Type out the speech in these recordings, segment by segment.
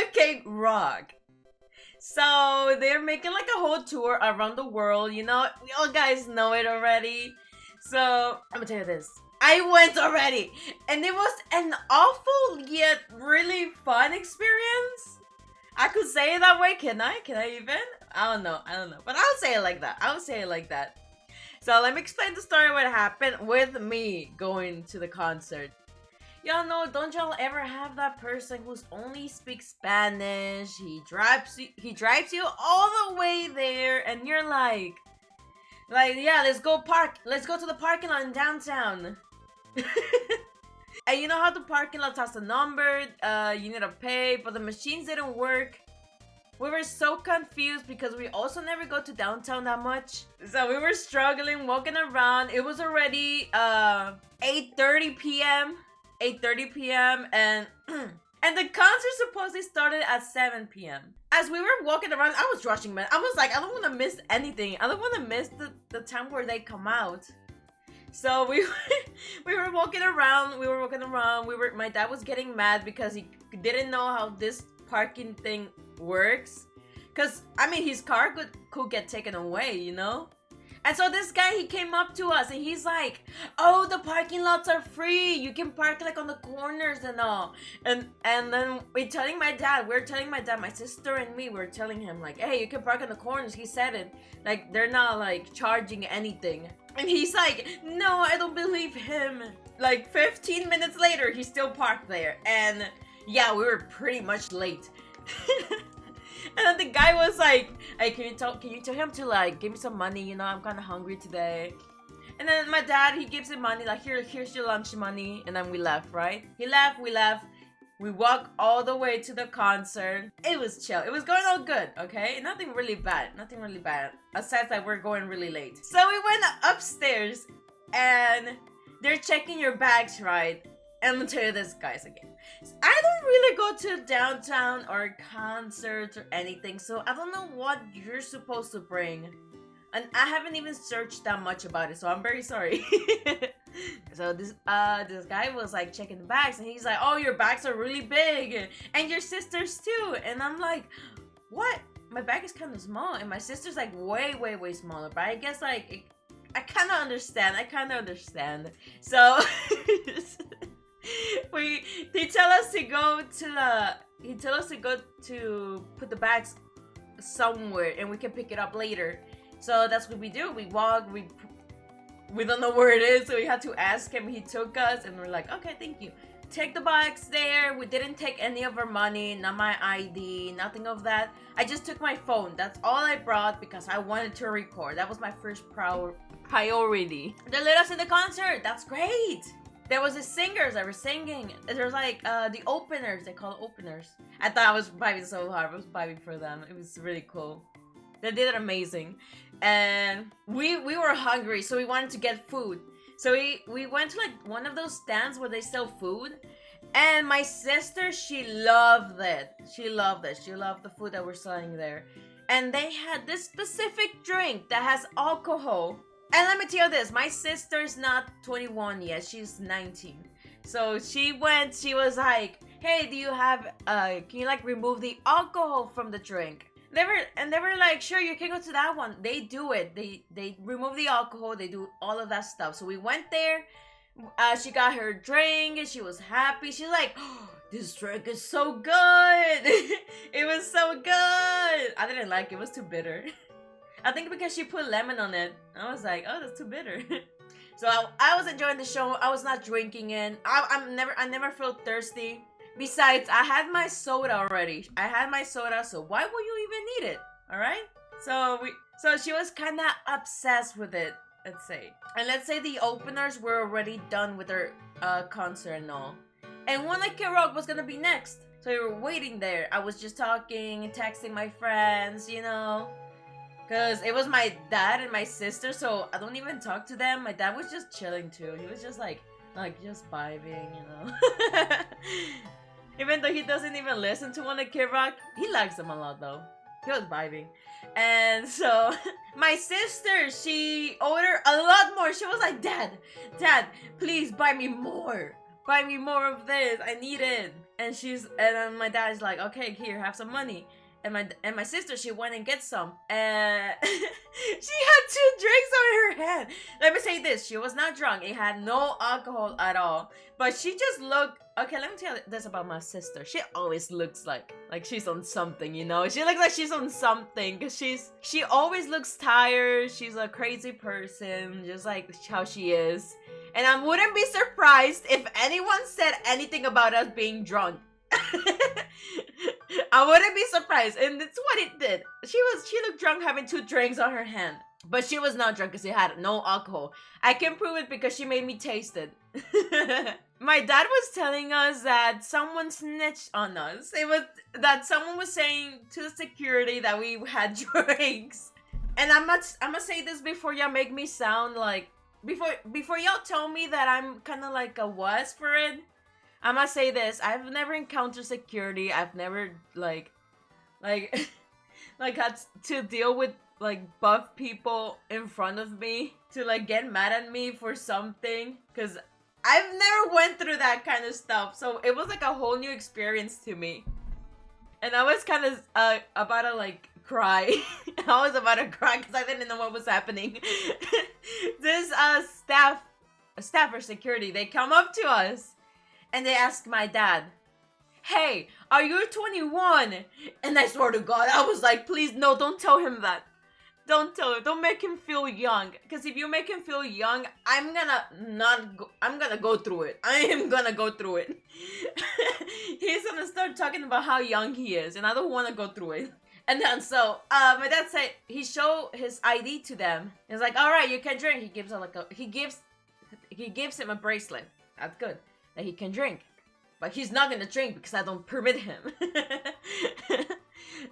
Okay, rock. So they're making like a whole tour around the world. You know, we all guys know it already. So I'm gonna tell you this. I went already, and it was an awful yet really fun experience. I could say it that way. Can I? Can I even? I don't know. I don't know. But I'll say it like that. I'll say it like that. So let me explain the story what happened with me going to the concert. Y'all know, don't y'all ever have that person who's only speaks Spanish? He drives you all the way there, and you're like, yeah, let's go to the parking lot in downtown. And you know how the parking lot has a number, you need to pay, but the machines didn't work. We were so confused because we also never go to downtown that much. So we were struggling, walking around. It was already 8:30 p.m. 8:30 p.m. and and the concert supposedly started at 7 p.m. As we were walking around, I was rushing, man. I was like, I don't want to miss anything. I don't want to miss the time where they come out. So we were walking around. My dad was getting mad because he didn't know how this parking thing works. Cause I mean, his car could get taken away, you know. And so this guy, he came up to us and he's like, "Oh, the parking lots are free. You can park like on the corners and all." And then we're telling my dad, my sister and me, we're telling him like, "Hey, you can park on the corners." He said it. Like, they're not like charging anything. And he's like, "No, I don't believe him." Like 15 minutes later, he's still parked there. And yeah, we were pretty much late. And then the guy was like, "Hey, can you tell him to like give me some money? You know, I'm kind of hungry today." And then my dad, he gives him money, like, here's your lunch money. And then we left, right? We left. We walked all the way to the concert. It was chill. It was going all good, okay? Nothing really bad. Aside that we're going really late. So we went upstairs and they're checking your bags, right? And I'm gonna tell you this, guys, again. I don't really go to downtown or concerts or anything, so I don't know what you're supposed to bring. And I haven't even searched that much about it, so I'm very sorry. So this guy was like checking the bags, and he's like, "Oh, your bags are really big, and your sister's too." And I'm like, "What? My bag is kind of small, and my sister's like way smaller." But I guess like I kind of understand. So he tell us to go to put the bags somewhere and we can pick it up later. So that's what we do. We walk, we don't know where it is, so we had to ask him. He took us and we're like, "Okay, thank you." Take the bags there. We didn't take any of our money, not my ID, nothing of that. I just took my phone. That's all I brought because I wanted to record. That was my first priority. They let us in the concert. That's great. There was the singers that were singing. There's like the openers. They call it openers. I thought I was vibing so hard. I was vibing for them. It was really cool. They did it amazing. And we were hungry, so we wanted to get food. So we went to like one of those stands where they sell food. And my sister, she loved it. She loved the food that we're selling there. And they had this specific drink that has alcohol. And let me tell you this, my sister's not 21 yet, she's 19. So she was like, "Hey, do you have, can you like remove the alcohol from the drink?" They were like, "Sure, you can go to that one." They do it, they remove the alcohol, they do all of that stuff. So we went there, she got her drink, and she was happy. She's like, "Oh, this drink is so good." It was so good. I didn't like it, it was too bitter. I think because she put lemon on it. I was like, "Oh, that's too bitter." So I was enjoying the show. I was not drinking it. I never felt thirsty. Besides, I had my soda already. So why would you even need it? All right. So she was kind of obsessed with it, let's say. And let's say the openers were already done with their concert and all. And One Like Rock was gonna be next. So we were waiting there. I was just talking, texting my friends, you know. Because it was my dad and my sister, so I don't even talk to them. My dad was just chilling too. He was just like just vibing, you know. Even though he doesn't even listen to One Like Rock, he likes them a lot though. He was vibing. And so my sister, she ordered a lot more. She was like, Dad, please buy me more. Buy me more of this. I need it. And then my dad's like, okay, here, have some money. And my sister, she went and get some. And she had 2 drinks on her hand. Let me say this, she was not drunk. It had no alcohol at all. But she just looked, okay, let me tell you this about my sister. She always looks like she's on something, you know? She looks like she's on something. Because she always looks tired. She's a crazy person, just like how she is. And I wouldn't be surprised if anyone said anything about us being drunk. I wouldn't be surprised, and it's what it did. She looked drunk having 2 drinks on her hand. But she was not drunk because it had no alcohol. I can prove it because she made me taste it. My dad was telling us that someone snitched on us. It was that someone was saying to the security that we had drinks. And I'm gonna say this before y'all make me sound like, before y'all tell me that I'm kind of like a wuss for it. I'm gonna say this, I've never encountered security. I've never like had to deal with like buff people in front of me to like get mad at me for something, because I've never went through that kind of stuff. So it was like a whole new experience to me. And I was kind of about to like cry. I was about to cry because I didn't know what was happening. This staff or security, they come up to us. And they asked my dad, hey, are you 21? And I swear to God, I was like, please, no, don't tell him that. Don't tell him. Don't make him feel young. Because if you make him feel young, I'm gonna go through it. I am gonna go through it. He's gonna start talking about how young he is. And I don't want to go through it. And then so, my dad said, he showed his ID to them. He's like, all right, you can drink. He gives him a bracelet. That's good. That he can drink, but he's not gonna drink because I don't permit him.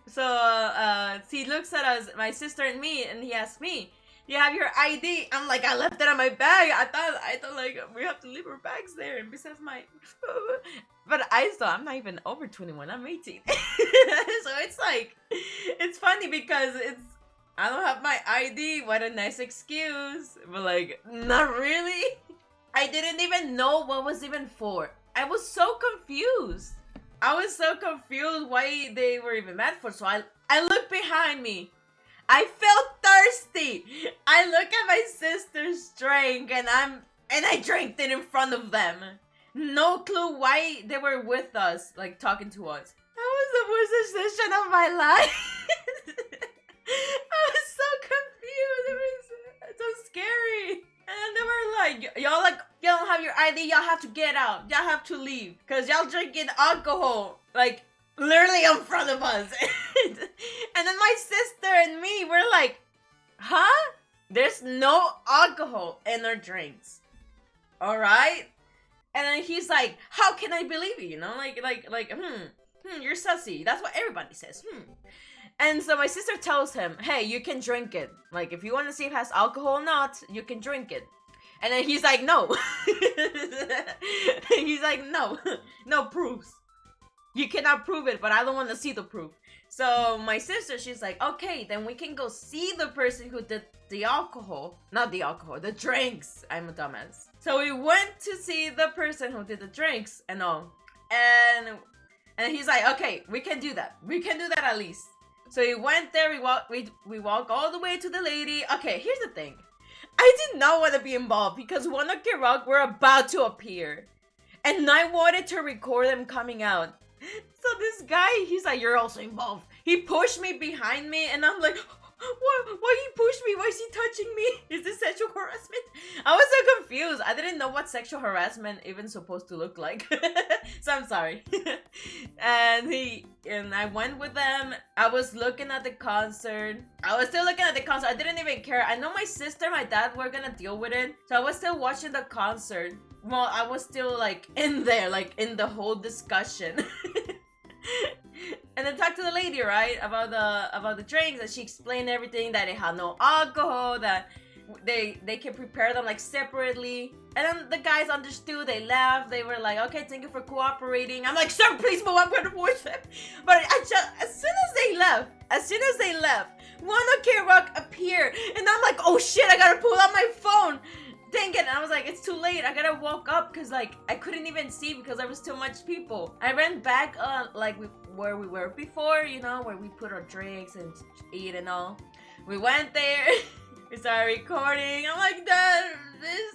So he looks at us, my sister and me, and he asks me, "You have your ID?" I'm like, "I left it on my bag. I thought like we have to leave our bags there." And besides but I'm not even over 21. I'm 18. So it's like, it's funny because I don't have my ID. What a nice excuse, but like, not really. I didn't even know what was even for. I was so confused. Why they were even mad for. So I looked behind me. I felt thirsty. I look at my sister's drink and I drank it in front of them. No clue why they were with us, like talking to us. That was the worst decision of my life. I was so confused. It was so scary. And they were like, y'all don't have your ID, y'all have to get out. Y'all have to leave. Because y'all drinking alcohol. Like, literally in front of us. And then my sister and me were like, huh? There's no alcohol in our drinks. Alright? And then he's like, how can I believe you? You know, you're sussy. That's what everybody says. And so my sister tells him, hey, you can drink it. Like, if you want to see if it has alcohol or not, you can drink it. And then he's like, no. He's like, no. No proofs. You cannot prove it, but I don't want to see the proof. So my sister, she's like, okay, then we can go see the person who did the alcohol. Not the alcohol, the drinks. I'm a dumbass. So we went to see the person who did the drinks and all. And he's like, okay, we can do that. We can do that at least. So we went there, we walk all the way to the lady. Okay, here's the thing. I did not want to be involved because One Ok Rock were about to appear. And I wanted to record them coming out. So this guy, he's like, you're also involved. He pushed me behind me and I'm like, why he pushed me? Why is he touching me? Is this sexual harassment? I was so confused. I didn't know what sexual harassment even supposed to look like. So I'm sorry. And I went with them. I was looking at the concert. I was still looking at the concert. I didn't even care. I know my sister, my dad were gonna deal with it. So I was still watching the concert. Well, I was still like in there, like in the whole discussion. And then talked to the lady, right, about the drinks, and she explained everything, that it had no alcohol, that they can prepare them like separately. And then the guys understood, they laughed, they were like, okay, thank you for cooperating. I'm like, sir, please move, I'm gonna force them. But as soon as they left, One Ok Rock appeared, and I'm like, oh shit, I gotta pull out my phone. dang it. And I was like, it's too late. I gotta walk up because like I couldn't even see because there was too much people. I ran back where we were before, you know, where we put our drinks and eat and all. We went there. We started recording. I'm like, Dad,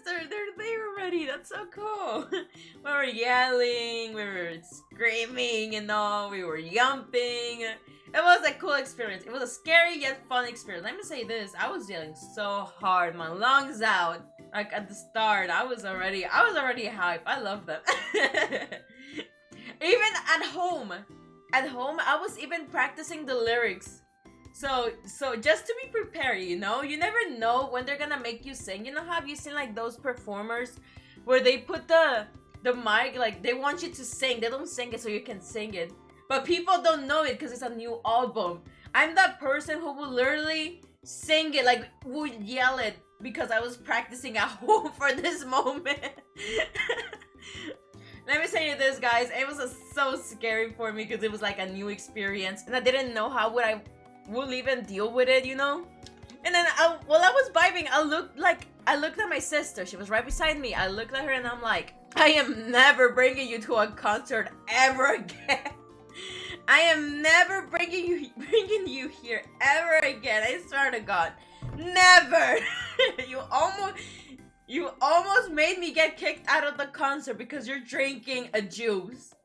they're there already. That's so cool. We were yelling, we were screaming and all. We were yumping. It was a cool experience. It was a scary yet fun experience. Let me say this. I was yelling so hard, my lungs out. Like at the start, I was already hyped. I love them. Even at home, I was even practicing the lyrics. So just to be prepared, you know, you never know when they're gonna make you sing. You know, have you seen like those performers where they put the mic, like they want you to sing, they don't sing it so you can sing it, but people don't know it because it's a new album. I'm that person who will literally sing it, like would yell it because I was practicing at home for this moment. Let me tell you this, guys, it was so scary for me because it was like a new experience and I didn't know how I would even deal with it, you know? And then while I was vibing, I looked at my sister. She was right beside me. I looked at her and I'm like, I am never bringing you to a concert ever again. I am never bringing you here ever again. I swear to God, never. You almost made me get kicked out of the concert because you're drinking a juice.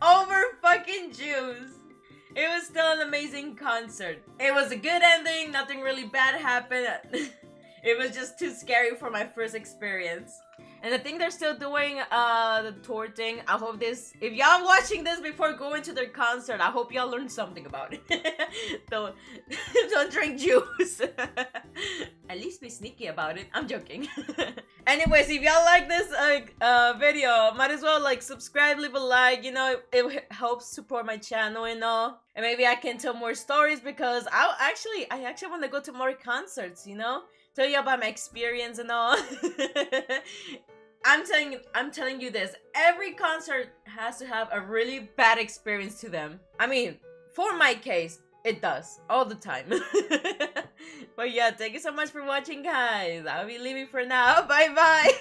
Over fucking juice. It was still an amazing concert. It was a good ending. Nothing really bad happened. It was just too scary for my first experience. And I think they're still doing the tour thing. I hope if y'all watching this before going to their concert, I hope y'all learned something about it. don't drink juice. At least be sneaky about it. I'm joking. Anyways, if y'all like this video, might as well like subscribe, leave a like. You know, it helps support my channel and all. And maybe I can tell more stories because I actually want to go to more concerts. You know, tell you about my experience and all. I'm telling you this. Every concert has to have a really bad experience to them. I mean, for my case, it does all the time. But yeah, thank you so much for watching, guys. I'll be leaving for now. Bye bye.